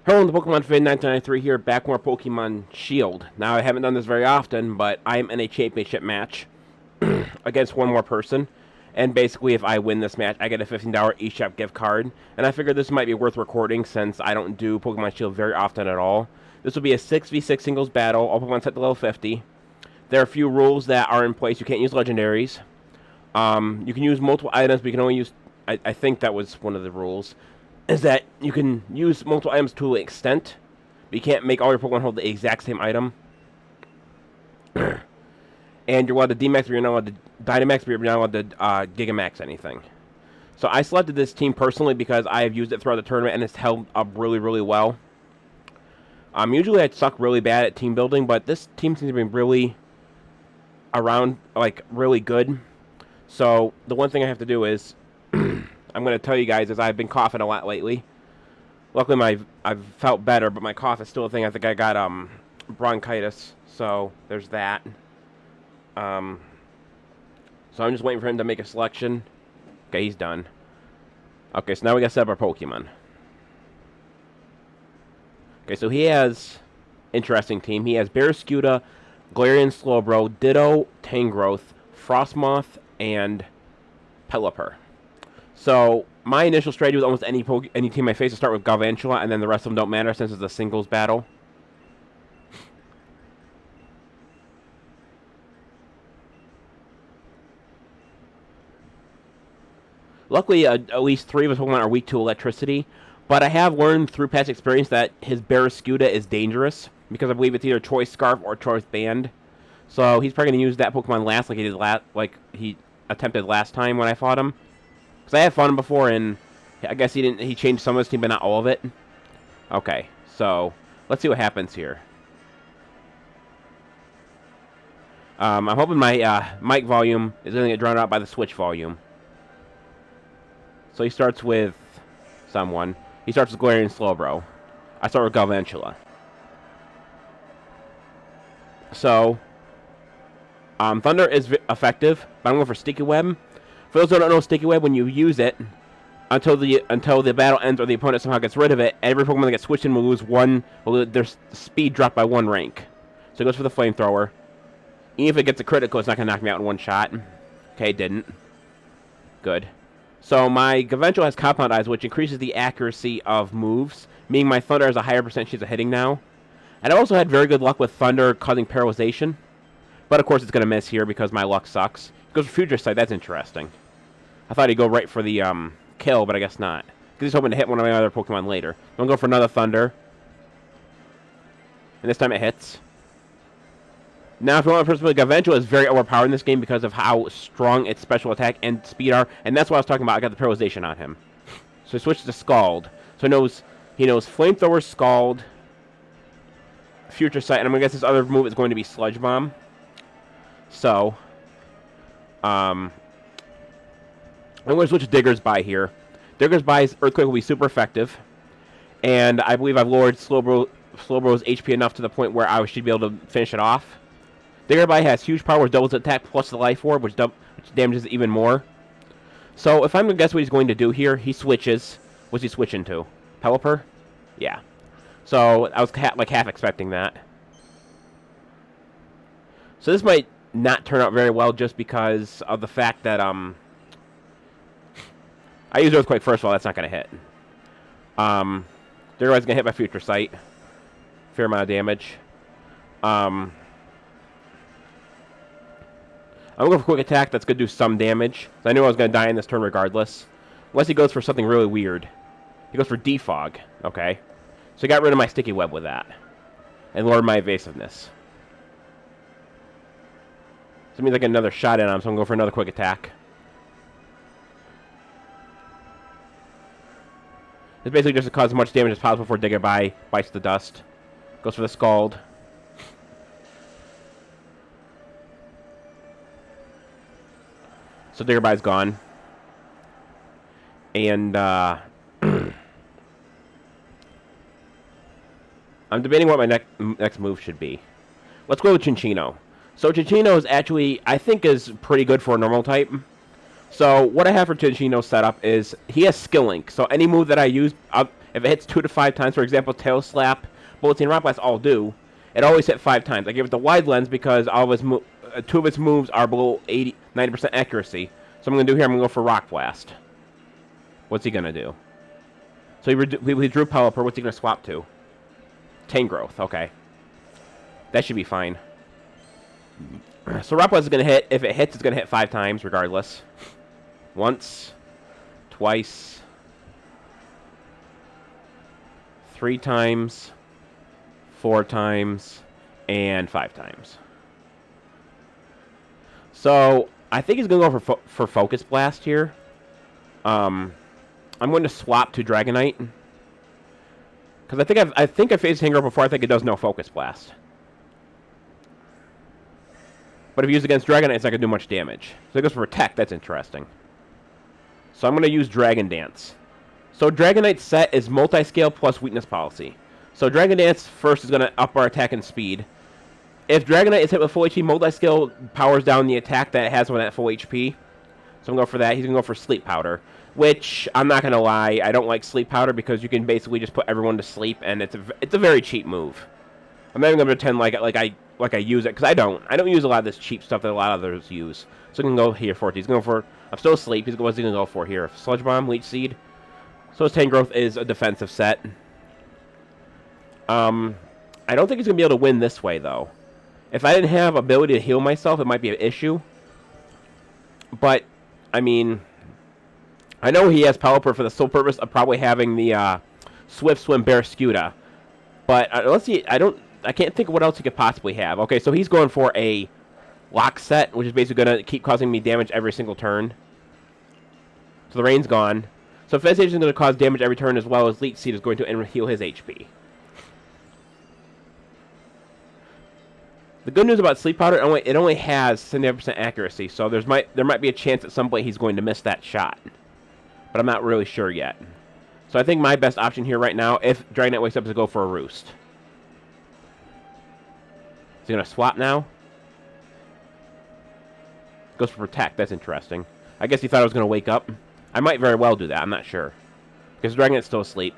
Hello, the Pokemon fan 1993 here, back with more Pokemon Shield. Now, I haven't done this very often, but I'm in a championship match against one more person. And basically, if I win this match, I get a $15 eShop gift card. And I figured this might be worth recording since I don't do Pokemon Shield very often at all. This will be a 6v6 singles battle, all Pokemon set to level 50. There are a few rules that are in place. You can't use legendaries. You can use multiple items, but you can only use... I think that was one of the rules. Is that you can use multiple items to an extent, but you can't make all your Pokemon hold the exact same item. And you're allowed to D-Max, but you're not allowed to Dynamax, but you're not allowed to Gigamax anything. So I selected this team personally because I have used it throughout the tournament, and it's held up really, really well. Usually I suck really bad at team building, but this team seems to be really around, like, really good. So the one thing I have to do is... I'm going to tell you guys is I've been coughing a lot lately. Luckily, I've felt better, but my cough is still a thing. I think I got bronchitis, so there's that. So I'm just waiting for him to make a selection. Okay, he's done. Okay, so now we got to set up our Pokemon. Okay, so he has interesting team. He has Barraskewda, Galarian Slowbro, Ditto, Tangrowth, Frostmoth, and Pelipper. So, my initial strategy with almost any team I face to start with Galvantula, and then the rest of them don't matter since it's a singles battle. Luckily, at least 3 of his Pokemon are weak to electricity, but I have learned through past experience that his Barraskewda is dangerous, because I believe it's either Choice Scarf or Choice Band. So, he's probably going to use that Pokemon last like he attempted last time when I fought him. Because I have fought him before, and I guess he changed some of his team, but not all of it. Okay, so let's see what happens here. I'm hoping my mic volume is going to get drowned out by the Switch volume. So he starts with someone. He starts with Galarian Slowbro. I start with Galvantula. So, Thunder is effective, but I'm going for Sticky Web. For those who don't know Sticky Web, when you use it, until the battle ends or the opponent somehow gets rid of it, every Pokemon that gets switched in will lose their speed drop by 1 rank. So it goes for the Flamethrower. Even if it gets a critical, it's not going to knock me out in one shot. Okay, it didn't. Good. So my Galvantula has Compound Eyes, which increases the accuracy of moves, meaning my Thunder has a higher percentage chance of hitting now. And I also had very good luck with Thunder causing paralyzation. But of course it's going to miss here because my luck sucks. It goes for Future Sight, that's interesting. I thought he'd go right for the kill, but I guess not. Because he's hoping to hit one of my other Pokemon later. I'm going to go for another Thunder. And this time it hits. Now, if you want to personally, Galvantula is very overpowered in this game because of how strong its special attack and speed are. And that's what I was talking about. I got the paralyzation on him. So he switches to Scald. So he knows Flamethrower, Scald, Future Sight. And I'm going to guess this other move is going to be Sludge Bomb. So, I'm going to switch Digger's Bye here. Digger's Bye's Earthquake will be super effective. And I believe I've lowered Slowbro's HP enough to the point where I should be able to finish it off. Digger's Bye has huge power, which doubles attack plus the Life Orb, which damages it even more. So if I'm going to guess what he's going to do here, he switches. What's he switching to? Pelipper? Yeah. So I was half expecting that. So this might not turn out very well just because of the fact that I use Earthquake first of all, that's not going to hit. Digger's going to hit by Future Sight. Fair amount of damage. I'm going for Quick Attack, that's going to do some damage. I knew I was going to die in this turn regardless. Unless he goes for something really weird. He goes for Defog. Okay. So he got rid of my Sticky Web with that. And lowered my evasiveness. So it means I get another shot in on him, so I'm going for another Quick Attack. It's basically just to cause as much damage as possible before Digger Bye bites the dust. Goes for the Scald. So Digger Bye's gone. And, I'm debating what my next move should be. Let's go with Cinccino. So Cinccino is actually, I think, is pretty good for a normal type. So what I have for Cinccino's setup is he has Skill Link. So any move that I use, If it hits 2 to 5 times, for example, Tail Slap, Bullet Seed, and Rock Blast all do, it always hit 5 times. I give it the wide lens because all of his 2 of its moves are below 90% accuracy. So I'm going to do here, I'm going to go for Rock Blast. What's he going to do? So he drew Pelipper. What's he going to swap to? Tangrowth. Okay. That should be fine. So Rock Blast is going to hit. If it hits, it's going to hit 5 times regardless. Once. Twice. 3 times. 4 times. And 5 times. So I think he's going to go for Focus Blast here. I'm going to swap to Dragonite. Because I think I faced Tangrowth before. I think it does no Focus Blast. But if used against Dragonite, it's not going to do much damage. So it goes for Protect. That's interesting. So I'm going to use Dragon Dance. So Dragonite's set is multi-scale plus weakness policy. So Dragon Dance first is going to up our attack and speed. If Dragonite is hit with full HP, multi-scale powers down the attack that it has when at full HP. So I'm going to go for that. He's going to go for Sleep Powder. Which, I'm not going to lie, I don't like Sleep Powder because you can basically just put everyone to sleep, and it's a very cheap move. I'm not even going to pretend like I use it, because I don't. I don't use a lot of this cheap stuff that a lot of others use. So I'm going to go here for it. He's going for... I'm still asleep. What's he going to go for here? Sludge Bomb, Leech Seed. So his Tangrowth is a defensive set. I don't think he's going to be able to win this way, though. If I didn't have ability to heal myself, it might be an issue. But, I mean... I know he has Pelipper for the sole purpose of probably having the Swift Swim Barraskewda. But let's see, I can't think of what else he could possibly have. Okay, so he's going for a Lock Set, which is basically going to keep causing me damage every single turn. So the rain's gone. So Festation is going to cause damage every turn, as well as Leech Seed is going to heal his HP. The good news about Sleep Powder, it only has 70% accuracy, so there might be a chance at some point he's going to miss that shot. But I'm not really sure yet. So I think my best option here right now, if Dragonite wakes up, is to go for a Roost. Is he going to swap now? Goes for Protect. That's interesting. I guess he thought I was going to wake up. I might very well do that. I'm not sure. Because Dragonite's still asleep.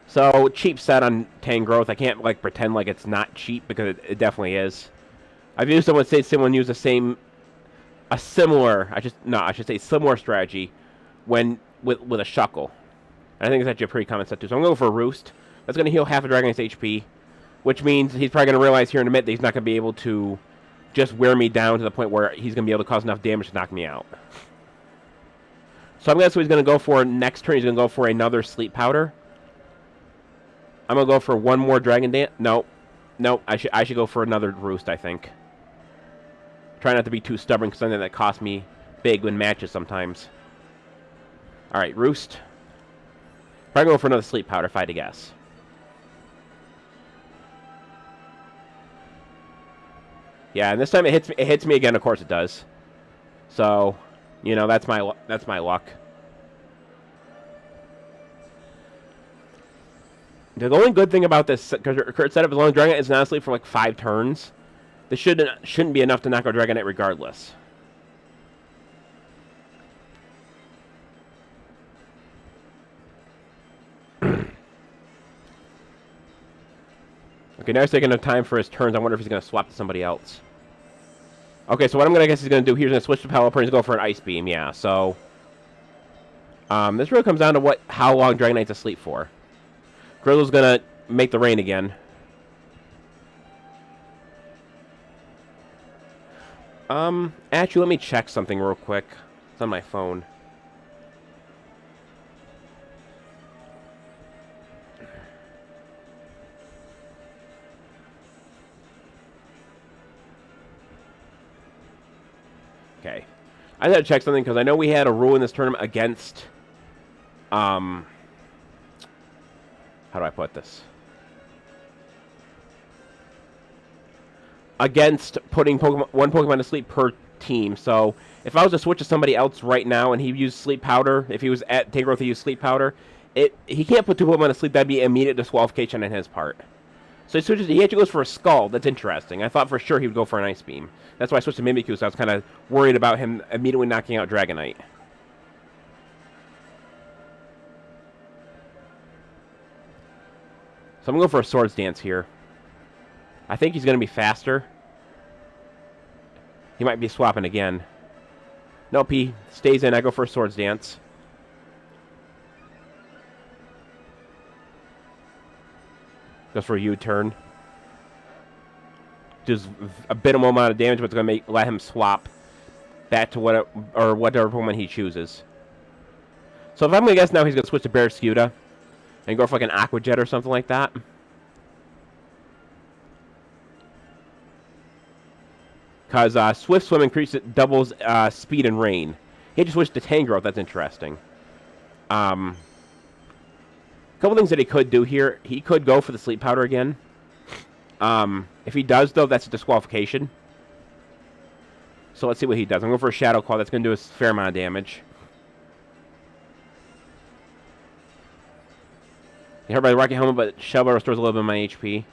So, cheap set on Tangrowth. I can't, pretend like it's not cheap, because it definitely is. I've used someone use a similar strategy when, with a Shuckle. And I think it's actually a pretty common set, too. So I'm going to go for a Roost. That's going to heal half of Dragonite's HP, which means he's probably going to realize here in a minute that he's not going to be able to just wear me down to the point where he's going to be able to cause enough damage to knock me out. So I'm guessing what he's going to go for next turn. He's going to go for another Sleep Powder. I'm going to go for one more Dragon Dance. No, I should go for another Roost, I think. Try not to be too stubborn, because something that costs me big in matches sometimes. Alright, Roost. Probably go for another Sleep Powder, if I had to guess. Yeah, and this time it hits me again, of course it does. So, that's my luck. The only good thing about this current setup, as long as Dragonite is not asleep for 5 turns, this shouldn't be enough to knock out Dragonite regardless. Okay, now he's taking enough time for his turns. I wonder if he's going to swap to somebody else. Okay, so what I'm going to guess he's going to do here is going to switch to Pelipper and he's going to go for an Ice Beam, yeah. So, this really comes down to how long Dragonite's asleep for. Grizzle's going to make the rain again. Actually, let me check something real quick. It's on my phone. Okay. I gotta check something because I know we had a rule in this tournament against, how do I put this? Against putting one Pokemon to sleep per team. So if I was to switch to somebody else right now and he used Sleep Powder, if he was at Tangrowth, he used Sleep Powder, he can't put 2 Pokemon to sleep. That'd be immediate disqualification on his part. So he actually goes for a Scald. That's interesting. I thought for sure he would go for an Ice Beam. That's why I switched to Mimikyu, so I was kind of worried about him immediately knocking out Dragonite. So I'm going to go for a Swords Dance here. I think he's going to be faster. He might be swapping again. Nope, he stays in. I go for a Swords Dance. Goes for a U-turn. Does a minimal amount of damage, but it's going to let him swap back to whatever Pokemon he chooses. So if I'm going to guess now, he's going to switch to Barraskewda and go for like an Aqua Jet or something like that. Because Swift Swim doubles speed and rain. He just switched to Tangrowth. That's interesting. A couple things that he could do here. He could go for the Sleep Powder again. If he does, though, that's a disqualification. So let's see what he does. I'm going for a Shadow Claw. That's going to do a fair amount of damage. You're hurt by the Rocket Helmet, but Shell Bell restores a little bit of my HP.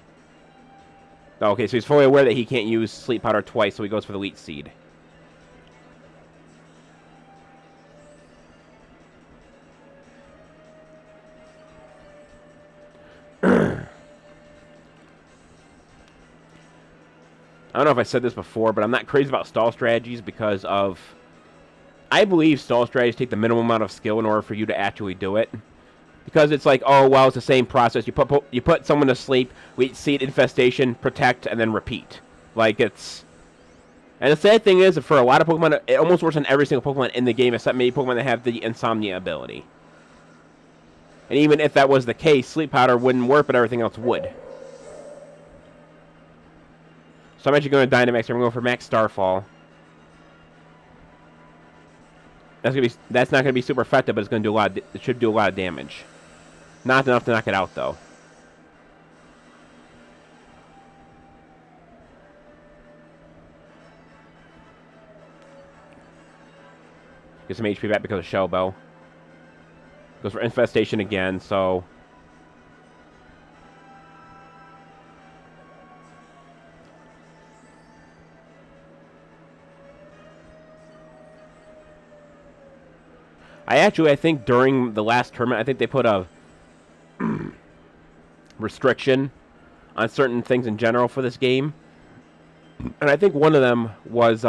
Okay, so he's fully aware that he can't use Sleep Powder twice, so he goes for the Leech Seed. I don't know if I said this before, but I'm not crazy about stall strategies because of... I believe stall strategies take the minimum amount of skill in order for you to actually do it. Because it's like, oh, well, it's the same process. You put someone to sleep, Leech Seed, Infestation, Protect, and then repeat. Like, it's... And the sad thing is, for a lot of Pokemon, it almost works on every single Pokemon in the game, except maybe Pokemon that have the Insomnia ability. And even if that was the case, Sleep Powder wouldn't work, but everything else would. So I'm actually going to Dynamax. I'm going for Max Starfall. That's not going to be super effective, but it's going to do a lot. It should do a lot of damage. Not enough to knock it out, though. Get some HP back because of Shell Bell. Goes for Infestation again, so... I think during the last tournament, I think they put a restriction on certain things in general for this game. And I think one of them was,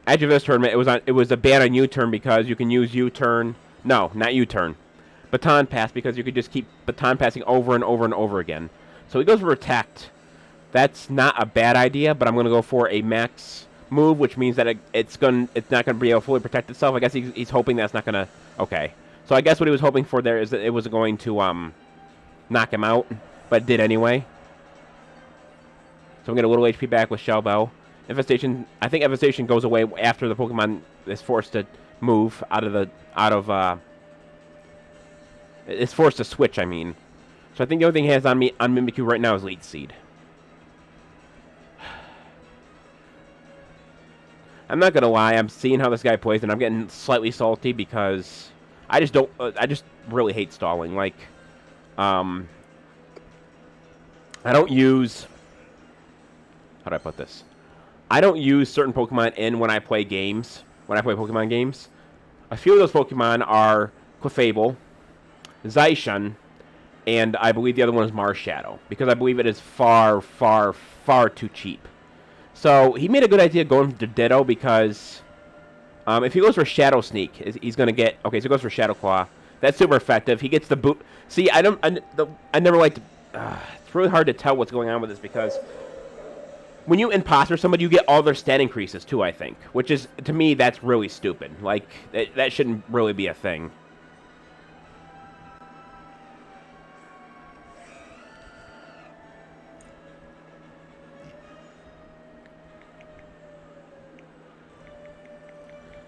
Edge of this tournament, it was a ban on U-turn because you can use U-turn. No, not U-turn. Baton Pass, because you could just keep Baton Passing over and over and over again. So he goes for Protect. That's not a bad idea, but I'm going to go for a Max move, which means that it's not going to be able to fully protect itself. I guess he's hoping that's not going to... Okay. So I guess what he was hoping for there is that it was going to knock him out, but it did anyway. So I'm getting a little HP back with Shell Bell. Infestation... I think Infestation goes away after the Pokemon is forced to move it's forced to switch, I mean. So I think the only thing he has on Mimikyu right now is Leech Seed. I'm not gonna lie, I'm seeing how this guy plays, and I'm getting slightly salty because I just really hate stalling. Like, I don't use... How do I put this? I don't use certain Pokemon when I play games, when I play Pokemon games. A few of those Pokemon are Clefable, Zaishan, and I believe the other one is Marshadow, because I believe it is far, far, far too cheap. So he made a good idea going to Ditto because if he goes for Shadow Sneak, he's going to get... Okay, so he goes for Shadow Claw. That's super effective. He gets the boot... See, I never liked... it's really hard to tell what's going on with this because when you imposter somebody, you get all their stat increases too, I think. Which is, to me, that's really stupid. Like, that shouldn't really be a thing.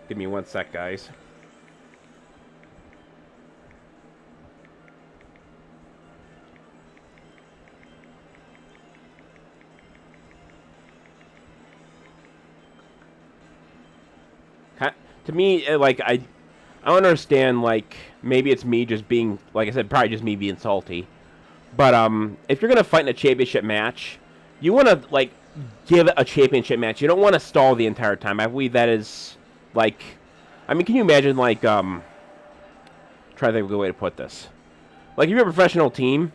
Give me 1 sec, guys. To me, like, I don't understand, like, maybe it's me just being, like I said, probably just me being salty. But if you're gonna fight in a championship match, you want to like give it a championship match. You don't want to stall the entire time. I believe that is like, I mean, can you imagine like try to think of a good way to put this. Like if you're a professional team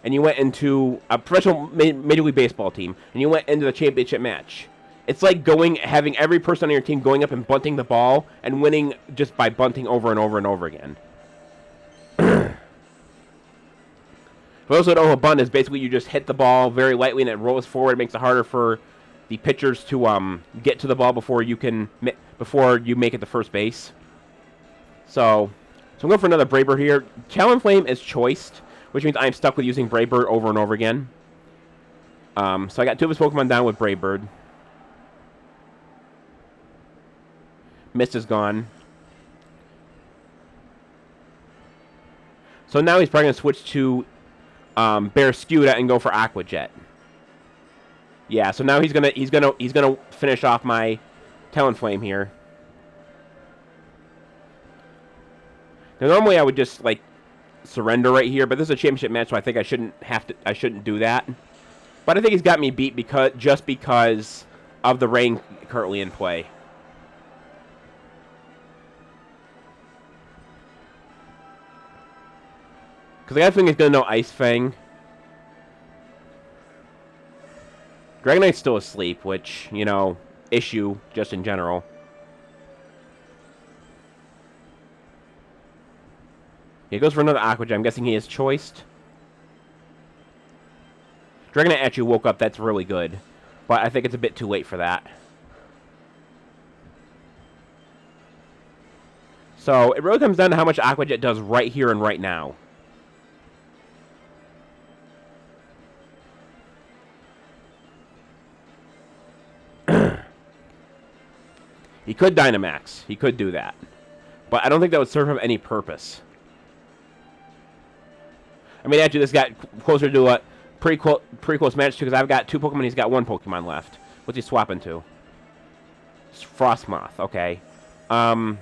and you went into a professional Major League Baseball team and you went into the championship match. It's like having every person on your team going up and bunting the ball and winning just by bunting over and over and over again. For those who don't know, a bunt is basically you just hit the ball very lightly and it rolls forward. It makes it harder for the pitchers to get to the ball before you make it to first base. So I'm going for another Brave Bird here. Talonflame is choiced, which means I'm stuck with using Brave Bird over and over again. So I got two of his Pokemon down with Brave Bird. Mist is gone. So now he's probably going to switch to Barraskewda and go for Aqua Jet. Yeah, so now he's gonna finish off my Talonflame here. Now normally I would just like surrender right here, but this is a championship match, so I think I shouldn't do that. But I think he's got me beat because of the rain currently in play. Because I got a feeling he's going to know Ice Fang. Dragonite's still asleep, which, you know, issue just in general. He goes for another Aqua Jet. I'm guessing he is choiced. Dragonite actually woke up. That's really good. But I think it's a bit too late for that. So it really comes down to how much Aqua Jet does right here and right now. He could Dynamax. He could do that. But I don't think that would serve him any purpose. I mean, actually, this got closer to a pretty close match, too, because I've got two Pokemon, he's got one Pokemon left. What's he swapping to? Frostmoth, okay. I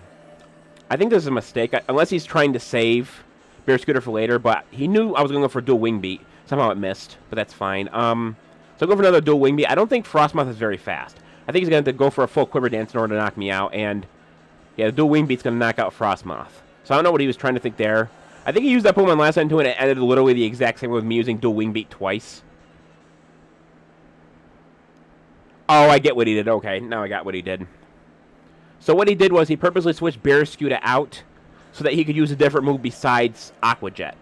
think this is a mistake, unless he's trying to save Barraskewda for later, but he knew I was going to go for a dual Wing Beat. Somehow it missed, but that's fine. So I'll go for another dual Wing Beat. I don't think Frostmoth is very fast. I think he's going to go for a full Quiver Dance in order to knock me out, and yeah, the dual Wing Beat's going to knock out Frostmoth. So I don't know what he was trying to think there. I think he used that Pokemon last time too, and it ended literally the exact same with me using dual Wing Beat twice. Oh, I get what he did. Okay, now I got what he did. So what he did was he purposely switched Barraskewda out so that he could use a different move besides Aqua Jet.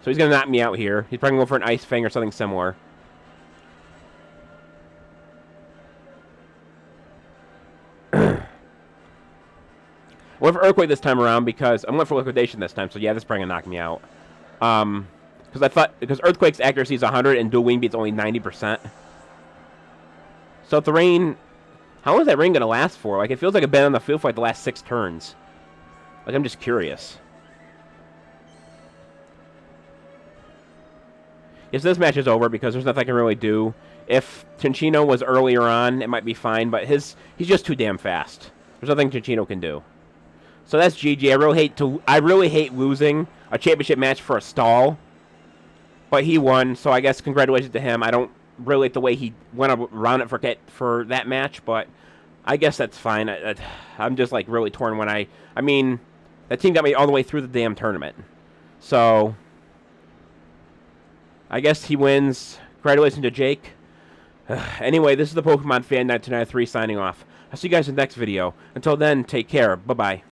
So he's going to knock me out here. He's probably going to go for an Ice Fang or something similar. I went for Earthquake this time around because I'm going for Liquidation this time. So yeah, this is probably going to knock me out. Because Earthquake's accuracy is 100 and dual Wing Beat's only 90%. So if the rain, how long is that rain going to last for? Like, it feels like it's been on the field for like the last 6 turns. Like, I'm just curious. Yes, this match is over because there's nothing I can really do. If Cinccino was earlier on, it might be fine, but he's just too damn fast. There's nothing Cinccino can do. So that's GG. I really hate losing a championship match for a stall. But he won, so I guess congratulations to him. I don't really like the way he went around it for that match, but I guess that's fine. I'm just like really torn when I mean, that team got me all the way through the damn tournament. So I guess he wins. Congratulations to Jake. Anyway, this is the Pokemon Fan 1993 signing off. I'll see you guys in the next video. Until then, take care. Bye-bye.